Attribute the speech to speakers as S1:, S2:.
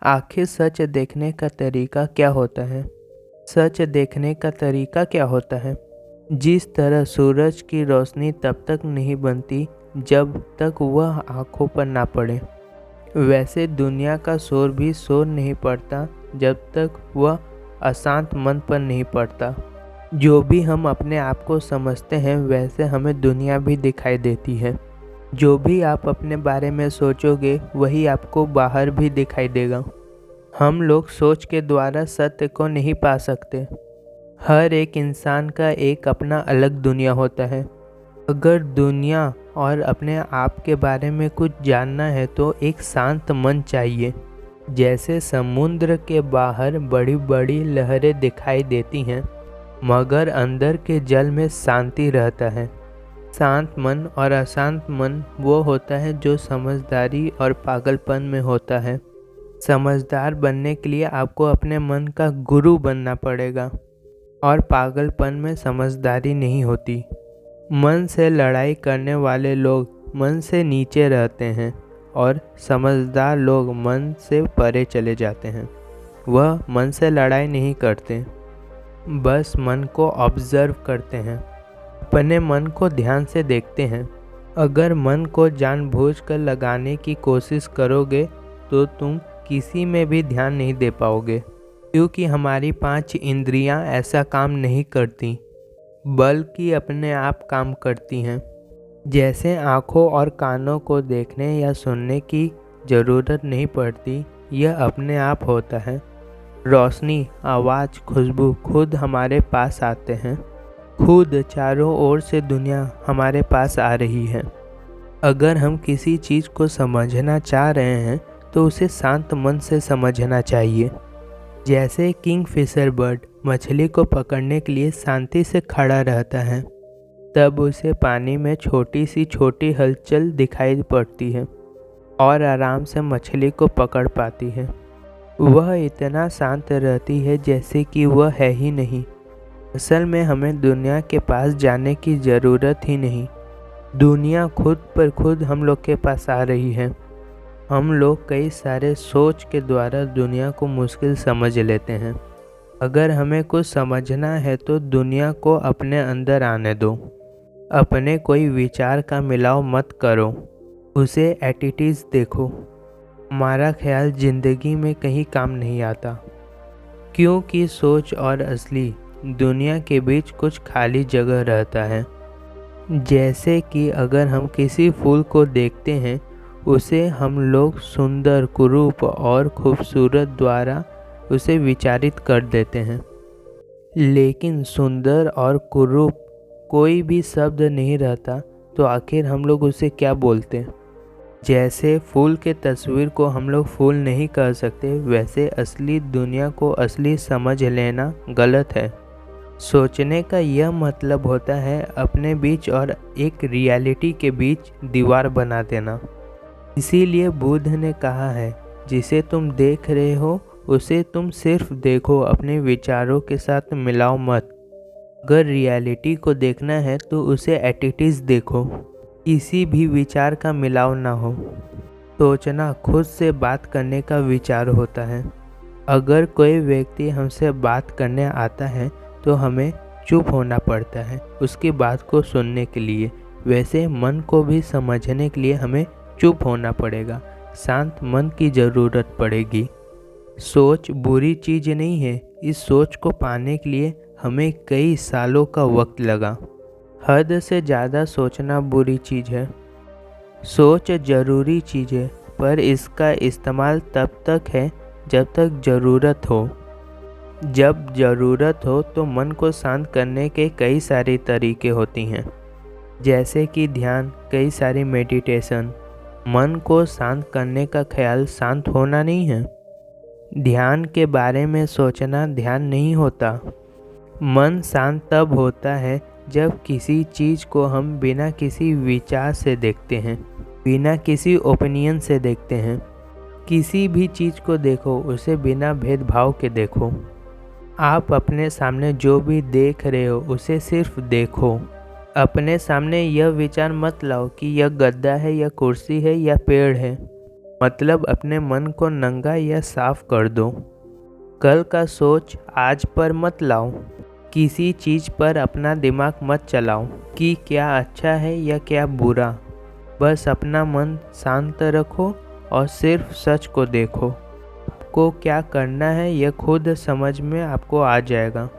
S1: आखिर सच देखने का तरीका क्या होता है? सच देखने का तरीका क्या होता है? जिस तरह सूरज की रोशनी तब तक नहीं बनती जब तक वह आँखों पर ना पड़े, वैसे दुनिया का शोर भी शोर नहीं पड़ता जब तक वह अशांत मन पर नहीं पड़ता। जो भी हम अपने आप को समझते हैं वैसे हमें दुनिया भी दिखाई देती है। जो भी आप अपने बारे में सोचोगे वही आपको बाहर भी दिखाई देगा। हम लोग सोच के द्वारा सत्य को नहीं पा सकते। हर एक इंसान का एक अपना अलग दुनिया होता है। अगर दुनिया और अपने आप के बारे में कुछ जानना है तो एक शांत मन चाहिए। जैसे समुद्र के बाहर बड़ी बड़ी लहरें दिखाई देती हैं, मगर अंदर के जल में शांति रहता है। शांत मन और अशांत मन वो होता है जो समझदारी और पागलपन में होता है। समझदार बनने के लिए आपको अपने मन का गुरु बनना पड़ेगा और पागलपन में समझदारी नहीं होती। मन से लड़ाई करने वाले लोग मन से नीचे रहते हैं और समझदार लोग मन से परे चले जाते हैं। वह मन से लड़ाई नहीं करते, बस मन को ऑब्जर्व करते हैं, अपने मन को ध्यान से देखते हैं। अगर मन को जानबूझकर लगाने की कोशिश करोगे तो तुम किसी में भी ध्यान नहीं दे पाओगे, क्योंकि हमारी 5 इंद्रियां ऐसा काम नहीं करती, बल्कि अपने आप काम करती हैं। जैसे आँखों और कानों को देखने या सुनने की ज़रूरत नहीं पड़ती, यह अपने आप होता है। रोशनी, आवाज़, खुशबू खुद हमारे पास आते हैं। खुद चारों ओर से दुनिया हमारे पास आ रही है। अगर हम किसी चीज़ को समझना चाह रहे हैं तो उसे शांत मन से समझना चाहिए। जैसे किंगफिशर बर्ड मछली को पकड़ने के लिए शांति से खड़ा रहता है, तब उसे पानी में छोटी हलचल दिखाई पड़ती है और आराम से मछली को पकड़ पाती है। वह इतना शांत रहती है जैसे कि वह है ही नहीं। असल में हमें दुनिया के पास जाने की ज़रूरत ही नहीं। दुनिया खुद पर खुद हम लोग के पास आ रही है। हम लोग कई सारे सोच के द्वारा दुनिया को मुश्किल समझ लेते हैं। अगर हमें कुछ समझना है तो दुनिया को अपने अंदर आने दो। अपने कोई विचार का मिलाव मत करो, उसे एटिटीज़ देखो। हमारा ख्याल जिंदगी में कहीं काम नहीं आता, क्योंकि सोच और असली दुनिया के बीच कुछ खाली जगह रहता है। जैसे कि अगर हम किसी फूल को देखते हैं, उसे हम लोग सुंदर, कुरूप और खूबसूरत द्वारा उसे विचारित कर देते हैं। लेकिन सुंदर और कुरूप कोई भी शब्द नहीं रहता तो आखिर हम लोग उसे क्या बोलते? जैसे फूल के तस्वीर को हम लोग फूल नहीं कह सकते, वैसे असली दुनिया को असली समझ लेना गलत है। सोचने का यह मतलब होता है अपने बीच और एक रियलिटी के बीच दीवार बना देना। इसीलिए बुद्ध ने कहा है, जिसे तुम देख रहे हो उसे तुम सिर्फ देखो, अपने विचारों के साथ मिलाओ मत। अगर रियलिटी को देखना है तो उसे एटिटीज़ देखो, किसी भी विचार का मिलाव ना हो। सोचना खुद से बात करने का विचार होता है। अगर कोई व्यक्ति हमसे बात करने आता है तो हमें चुप होना पड़ता है उसकी बात को सुनने के लिए। वैसे मन को भी समझने के लिए हमें चुप होना पड़ेगा, शांत मन की ज़रूरत पड़ेगी। सोच बुरी चीज़ नहीं है। इस सोच को पाने के लिए हमें कई सालों का वक्त लगा। हद से ज़्यादा सोचना बुरी चीज़ है। सोच ज़रूरी चीज़ है, पर इसका इस्तेमाल तब तक है जब तक ज़रूरत हो। जब ज़रूरत हो तो मन को शांत करने के कई सारे तरीके होती हैं, जैसे कि ध्यान, कई सारी मेडिटेशन। मन को शांत करने का ख्याल शांत होना नहीं है। ध्यान के बारे में सोचना ध्यान नहीं होता। मन शांत तब होता है जब किसी चीज़ को हम बिना किसी विचार से देखते हैं, बिना किसी ओपिनियन से देखते हैं। किसी भी चीज़ को देखो, उसे बिना भेदभाव के देखो। आप अपने सामने जो भी देख रहे हो उसे सिर्फ देखो। अपने सामने यह विचार मत लाओ कि यह गद्दा है या कुर्सी है या पेड़ है। मतलब अपने मन को नंगा या साफ कर दो। कल का सोच आज पर मत लाओ। किसी चीज़ पर अपना दिमाग मत चलाओ कि क्या अच्छा है या क्या बुरा। बस अपना मन शांत रखो और सिर्फ सच को देखो। आपको क्या करना है यह खुद समझ में आपको आ जाएगा।